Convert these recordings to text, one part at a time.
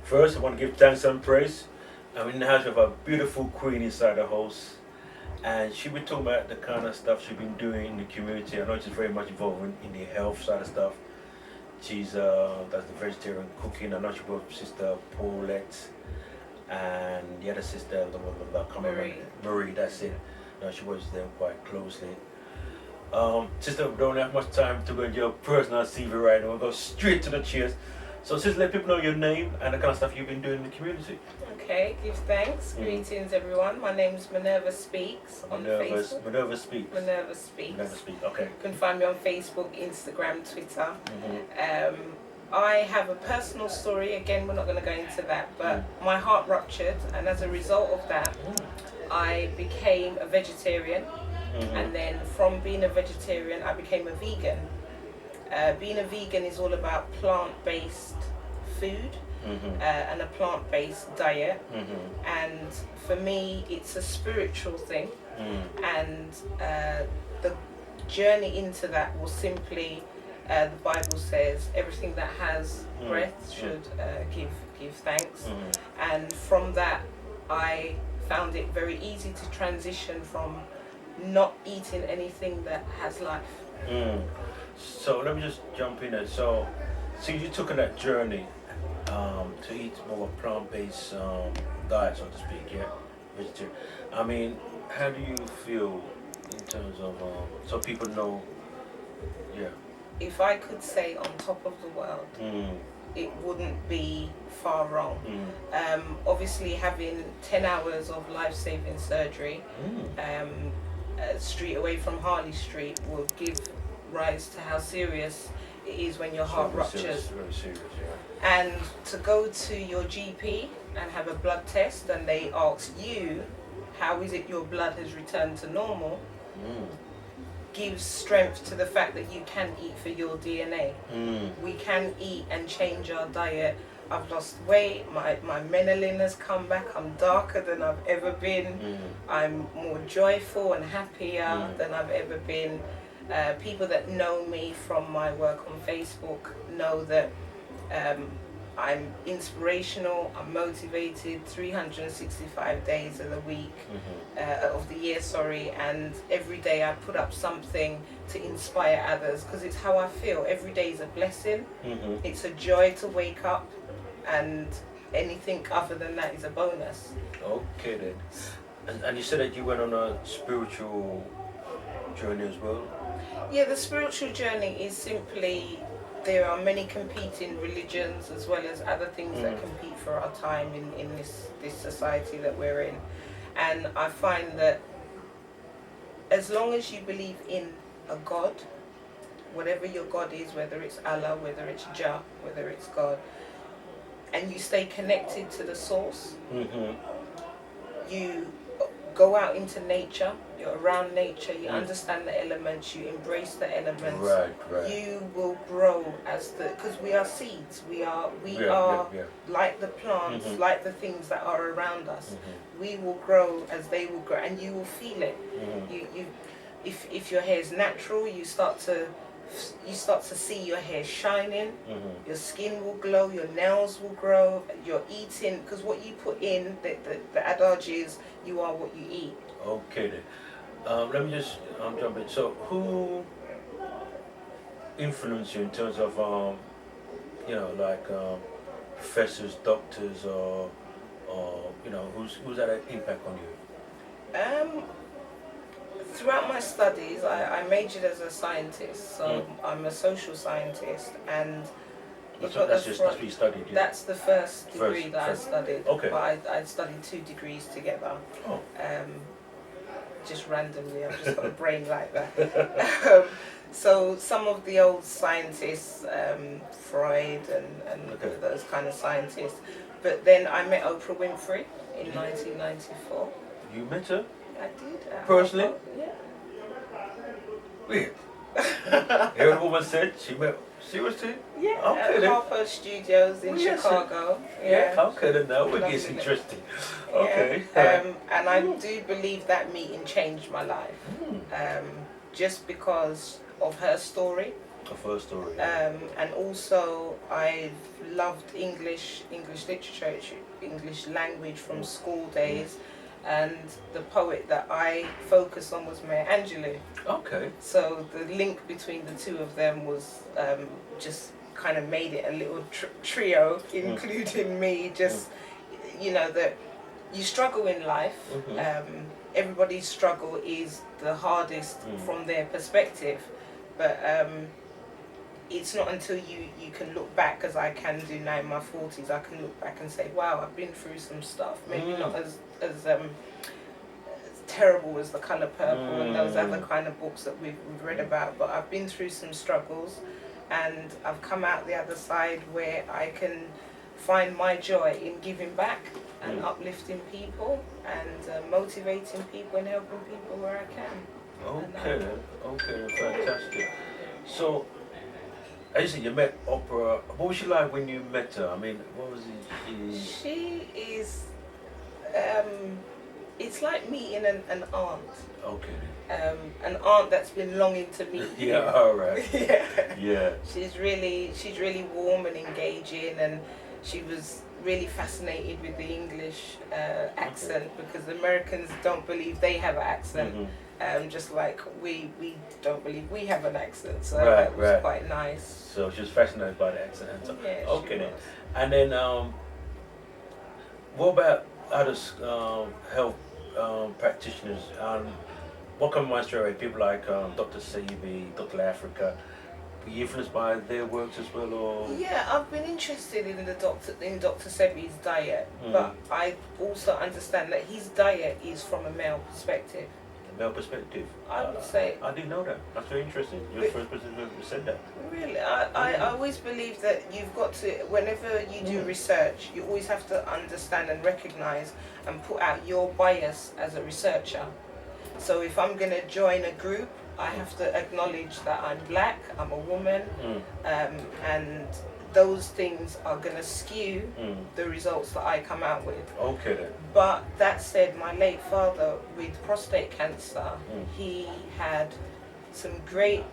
First, I want to give thanks and praise. I'm in the house with a beautiful queen inside the house, and she be talking about the kind of stuff she's been doing in the community. I know she's very much involved in the health side of stuff. She's does the vegetarian cooking. I know she brought sister Paulette and the other sister, the I can't remember. Marie. That's it. No, she works with them quite closely. Sister, we don't have much time to go into your personal CV right now. We'll go straight to the chase. So, sister, let people know your name and the kind of stuff you've been doing in the community. Okay, give thanks. Greetings, everyone. My name's Minerva Speaks on Facebook. Minerva Speaks. Minerva Speaks. Minerva Speaks, okay. You can find me on Facebook, Instagram, Twitter. I have a personal story. Again, we're not going to go into that, but my heart ruptured, and as a result of that, I became a vegetarian. And then from being a vegetarian, I became a vegan. Being a vegan is all about plant-based food and a plant-based diet. And for me, it's a spiritual thing. And the journey into that was simply, the Bible says, everything that has breath should give thanks. And from that, I found it very easy to transition from not eating anything that has life. So let me just jump in there. So you took on that journey to eat more plant-based diet, so to speak, yeah, vegetarian. I mean, how do you feel in terms of so people know, yeah? If I could say on top of the world, it wouldn't be far wrong. Obviously, having 10 hours of life-saving surgery street away from Harley Street will give rise to how serious it is when your heart ruptures. Very serious, yeah. And to go to your GP and have a blood test and they ask you, how is it your blood has returned to normal, gives strength to the fact that you can eat for your DNA. We can eat and change our diet. I've lost weight, my melanin has come back, I'm darker than I've ever been, I'm more joyful and happier than I've ever been. People that know me from my work on Facebook know that I'm inspirational, I'm motivated 365 days of the week, of the year, and every day I put up something to inspire others because it's how I feel. Every day is a blessing, it's a joy to wake up, and anything other than that is a bonus. Okay then. And you said that you went on a spiritual journey as well? Yeah, the spiritual journey is simply, there are many competing religions as well as other things that compete for our time in this society that we're in. And I find that as long as you believe in a God, whatever your God is, whether it's Allah, whether it's Jah, whether it's God, and you stay connected to the source, you go out into nature, you're around nature, you understand the elements, you embrace the elements, right. You will grow as because we are seeds, we are like the plants, like the things that are around us. We will grow as they will grow, and you will feel it. If your hair is natural, you start to see your hair shining, your skin will glow, your nails will grow, you're eating, because what you put in, the adage is, you are what you eat. Okay then. Let me just jump in. So who influenced you in terms of, professors, doctors, or who's had an impact on you? Throughout my studies, I majored as a scientist, so I'm a social scientist, and that's what you studied. Yeah. That's the first degree that I studied. Okay. But I studied 2 degrees together. Oh. Just randomly, I've just got a brain like that. So some of the old scientists, Freud and those kind of scientists. But then I met Oprah Winfrey in 1994. You met her? I did. Personally? Yeah. Weird. Every woman said she met. Seriously? Yeah. Okay, Harper Studios in Chicago. Yeah. Okay, then now it gets interesting. Okay. And I do believe that meeting changed my life. Just because of her story, A first story. And also I've loved English literature, English language from school days, and the poet that I focused on was Maya Angelou. Okay. So the link between the two of them was just kind of made it a little trio, including me. Just that you struggle in life. Everybody's struggle is the hardest from their perspective, but it's not until you can look back, as I can do now in my 40s, I can look back and say, wow, I've been through some stuff. Maybe not as terrible as The Colour Purple and those other kind of books that we've read about, but I've been through some struggles, and I've come out the other side where I can find my joy in giving back and uplifting people and motivating people and helping people where I can. Okay, fantastic. So, as you said, you met Oprah. What was she like when you met her? I mean, what was it? She is, it's like meeting an aunt. Okay. An aunt that's been longing to meet you. Yeah, all right. Yeah. She's really warm and engaging, and she was really fascinated with the English accent, because Americans don't believe they have an accent. Just like we don't believe we have an accent, so that was quite nice. So she was fascinated by the accent. Yeah, okay then. And then what about other health practitioners? What come to mind straight away? People like Dr. Sebi, Dr. Africa. Were you influenced by their works as well, or? Yeah, I've been interested in Dr. Sebi's diet, but I also understand that his diet is from a male perspective. Male perspective. I would say. I didn't know that. That's very interesting. You're the first person who said that. Really, I always believe that you've got to, whenever you do research, you always have to understand and recognize and put out your bias as a researcher. So if I'm going to join a group, I have to acknowledge that I'm black, I'm a woman, and those things are going to skew the results that I come out with. Okay then. But that said, my late father with prostate cancer, he had some great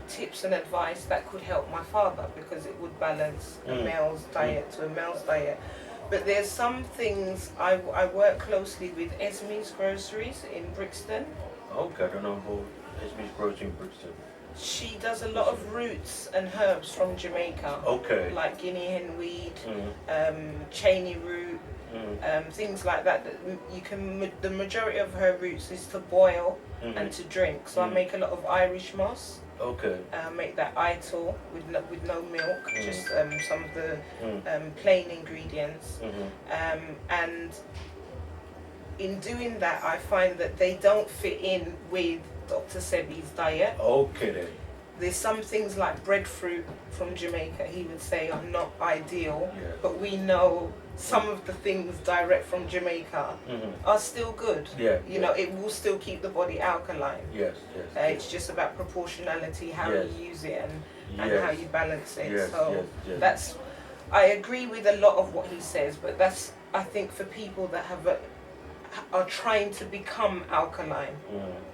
tips and advice that could help my father, because it would balance a male's diet to a male's diet. But there's some things, I work closely with Esme's Groceries in Brixton. Okay, I don't know who Esme's Groceries in Brixton. She does a lot of roots and herbs from Jamaica. Okay. Like guinea hen weed, Cheney root, things like that. You can. The majority of her roots is to boil and to drink. So I make a lot of Irish moss. Okay. Make that ital with no milk, just some of the plain ingredients. And in doing that, I find that they don't fit in with Dr. Sebi's diet. Okay then. There's some things like breadfruit from Jamaica, he would say, are not ideal, but we know some of the things direct from Jamaica are still good. You know, it will still keep the body alkaline. It's just about proportionality, how you use it and how you balance it. That's, I agree with a lot of what he says, but that's, I think, for people that are trying to become alkaline.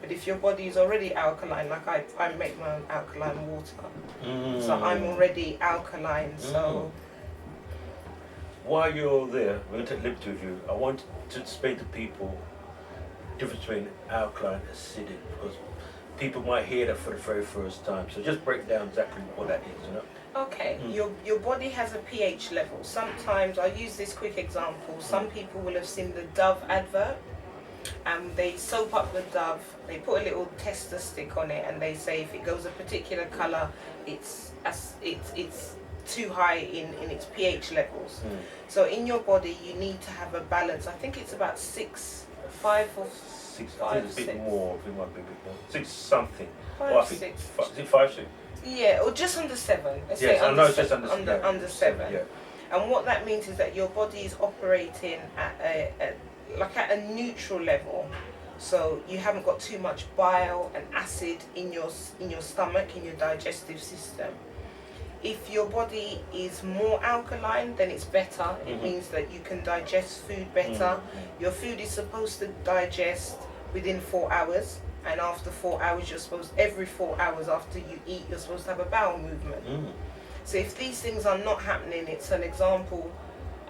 But if your body is already alkaline, like I make my own alkaline water, so I'm already alkaline. So while you're there, we're going to take liberty with you. I want to explain to people the difference between alkaline and acidic, because people might hear that for the very first time. So just break down exactly what that is, you know? Okay, your body has a pH level. Sometimes, I'll use this quick example. Some people will have seen the Dove advert, and they soap up the Dove, they put a little tester stick on it, and they say if it goes a particular colour, it's too high in its pH levels. So in your body, you need to have a balance. I think it's about 6, 5 or 6. 5, I think it's a bit more. I think it might be a bit more. 6 something. 5, 6. Is it 5, 6? Yeah, or just under 7. Let's yes, say I know it's just under 7. Under 7. Yeah. And what that means is that your body is operating at a neutral level. So you haven't got too much bile and acid in your stomach, in your digestive system. If your body is more alkaline, then it's better. It means that you can digest food better. Your food is supposed to digest within 4 hours, and after 4 hours, every 4 hours after you eat, you're supposed to have a bowel movement. So if these things are not happening, it's an example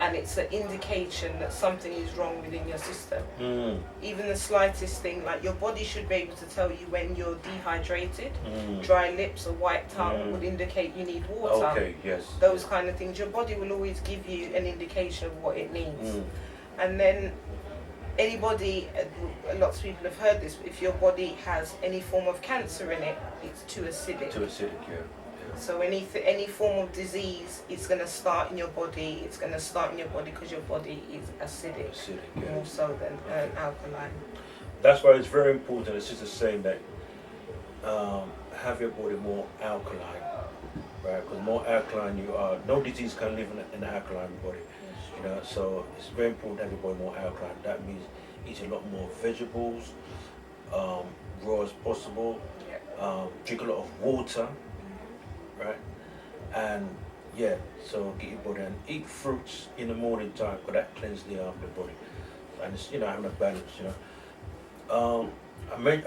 and it's an indication that something is wrong within your system. Even the slightest thing, like your body should be able to tell you when you're dehydrated. Dry lips, a white tongue would indicate you need water. Okay, yes. Those kind of things. Your body will always give you an indication of what it needs. And then anybody, lots of people have heard this, if your body has any form of cancer in it, it's too acidic. Too acidic, yeah. So any form of disease is going to start in your body. It's going to start in your body because your body is acidic, more so than alkaline. That's why it's very important. It's just the same that have your body more alkaline, right? Because more alkaline you are, no disease can live in an alkaline body. You know, so it's very important to have your body more alkaline. That means eat a lot more vegetables, raw as possible. Drink a lot of water. Right, and yeah, so get your body and eat fruits in the morning time because that cleanses the body, and it's, you know, having a balance, you know.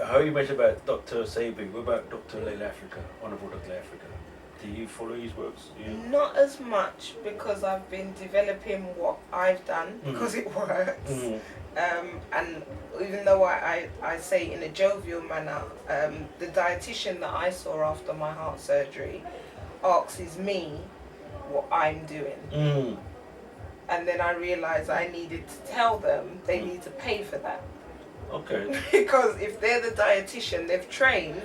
How you mentioned about Dr. Sabi, what about Dr. Laila Africa, Honorable Dr. Africa? Do you follow his works? Not as much because I've been developing what I've done because it works. And even though I say it in a jovial manner, the dietitian that I saw after my heart surgery asks me what I'm doing. And then I realised I needed to tell them they need to pay for that. Okay. Because if they're the dietitian, they've trained,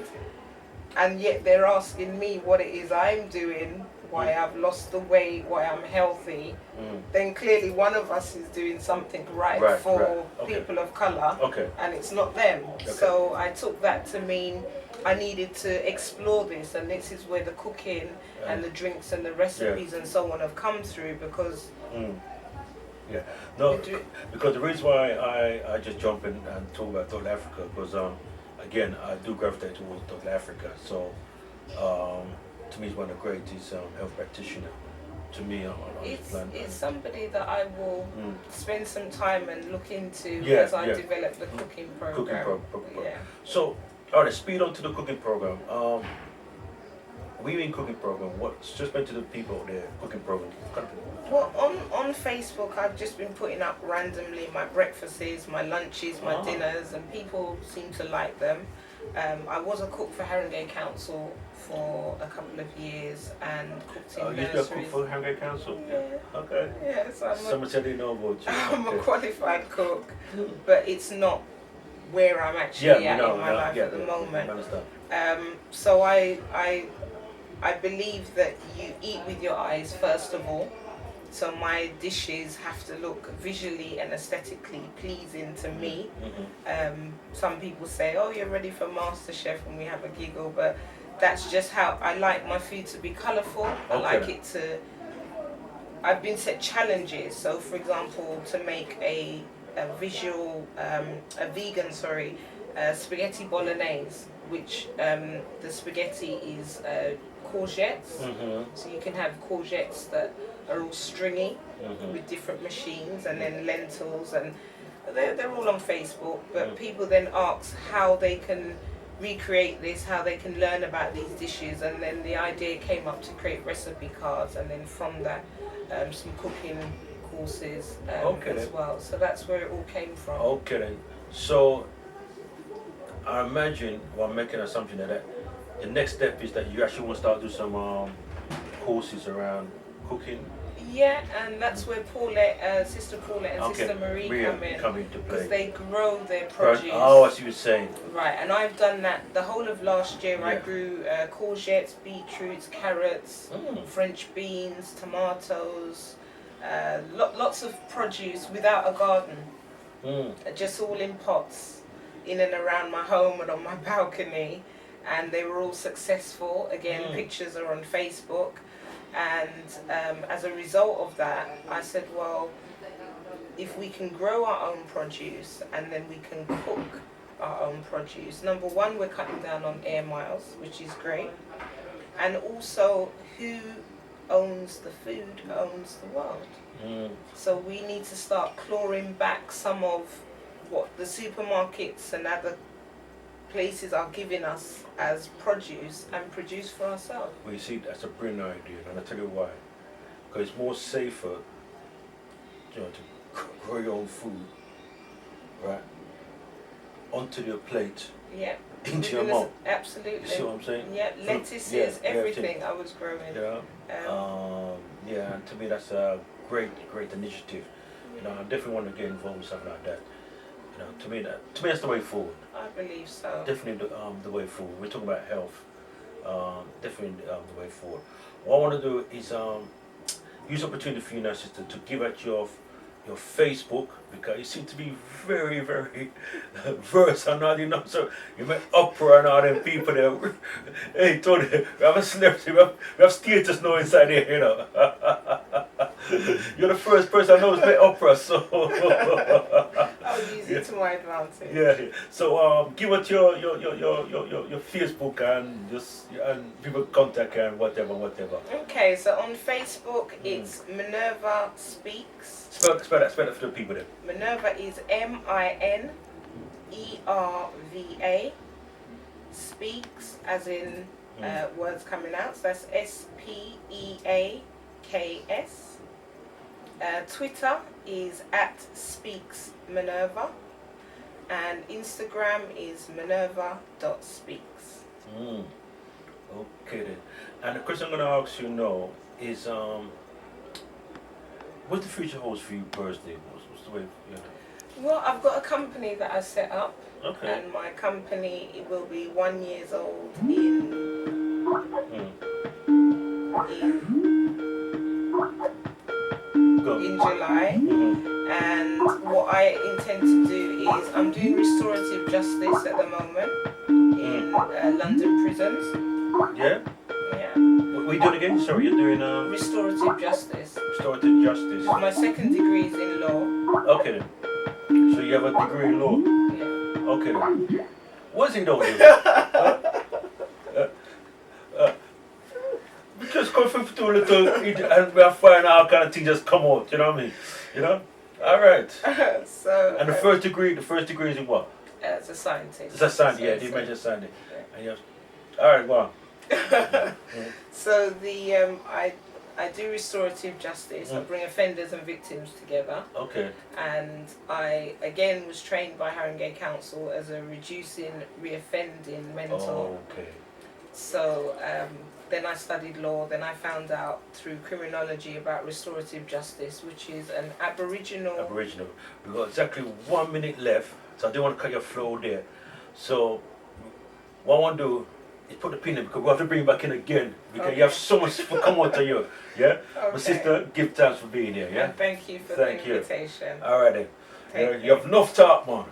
and yet they're asking me what it is I'm doing, why I've lost the weight, why I'm healthy, then clearly one of us is doing something right for people of colour, and it's not them. So I took that to mean I needed to explore this, and this is where the cooking and the drinks and the recipes and so on have come through, because because the reason why I just jump in and talk about Dr. Africa, because again, I do gravitate towards Dr. Africa, so to me he's one of the greatest health practitioners to me on this planet. It's somebody that I will spend some time and look into as I develop the cooking program. So, alright, speed on to the cooking program. What do you mean cooking program? Just mention to the people there, cooking program. Well, on Facebook, I've just been putting up randomly my breakfasts, my lunches, my dinners, and people seem to like them. I was a cook for Haringey Council for a couple of years and cooked in nurseries. You're a cook for Haringey Council? Yeah. Okay. Yeah, so someone said they know about you. I'm a qualified cook, but it's not where I'm actually at in my life at the moment. So I believe that you eat with your eyes first of all. So my dishes have to look visually and aesthetically pleasing to me. Some people say, oh, you're ready for MasterChef, and we have a giggle, but that's just how I like my food to be colourful. I like it to... I've been set challenges. So for example, to make a vegan spaghetti bolognese, which the spaghetti is courgettes. So you can have courgettes that are all stringy with different machines, and then lentils, and they're all on Facebook. But people then ask how they can recreate this, how they can learn about these dishes, and then the idea came up to create recipe cards, and then from that some cooking courses as well. So that's where it all came from. Okay then. So I imagine, well, I'm making an assumption that the next step is that you actually want to start doing some courses around cooking. Yeah, and that's where Paulette, Sister Paulette and Sister Marie come in to play. Because they grow their produce. Oh, I see what you're saying. Right, and I've done that the whole of last year. I grew courgettes, beetroots, carrots, French beans, tomatoes, lots of produce without a garden. Just all in pots, in and around my home and on my balcony. And they were all successful. Again, pictures are on Facebook. And as a result of that, I said, well, if we can grow our own produce and then we can cook our own produce, number one, we're cutting down on air miles, which is great. And also, who owns the food owns the world. So we need to start clawing back some of what the supermarkets and other places are giving us as produce and produce for ourselves. Well, you see, that's a brilliant idea, and I'll tell you why. Because it's more safer, you know, to grow your own food, right, onto your plate, Yeah. into your mouth. Absolutely. You see what I'm saying? Yeah, lettuces, everything I was growing. Yeah. Yeah, and to me that's a great initiative. You know, I definitely want to get involved with something like that. You know, to me that's the way forward. I believe so. Definitely the way forward. We're talking about health. Definitely the way forward. What I want to do is use the opportunity for you now, sister, to give out your Facebook, because you seem to be very, very versed on all, you know. So you met Oprah and all them people there. Hey, Tony, we have a celebrity, we have status now inside here, you know. You're the first person I know who's met Oprah, so. I'll use it to my advantage. Yeah. So give us your Facebook and people contact and whatever. Okay, so on Facebook it's Minerva Speaks. Spell that for the people there. Minerva is Minerva. Speaks as in words coming out. So that's SPEAKS. Twitter is @SpeaksMinerva, and Instagram is minerva.speaks. Okay then. And the question I'm going to ask you now is what's the future holds for you personally? What's the way? Yeah. Well, I've got a company that I set up, Okay. and my company, it will be 1 year old in July. And what I intend to do is I'm doing restorative justice at the moment in London prisons. Yeah? Yeah. What are you doing again? Sorry, you're doing Restorative justice. restorative justice. My second degree is in law. Okay then. So you have a degree in law? Yeah. Okay then. What's in law? Just go through to a little and we are finding all kind of things just come out, you know what I mean? You know? Alright. So And the first degree is in what? as a scientist. It's a science, yeah, you mentioned science. And you have, alright, go on. So the I do restorative justice. I bring offenders and victims together. Okay. And I again was trained by Haringey Council as a reducing reoffending mentor. Oh, okay. So then I studied law. Then I found out through criminology about restorative justice, which is an Aboriginal. We've got exactly 1 minute left, so I don't want to cut your flow there. So what I want to do is put the pin in, because we have to bring you back in again, because you have so much to come out to you. Yeah? Okay. My sister, give thanks for being here. Yeah? And thank you for the invitation. All right then. You have enough talk, man.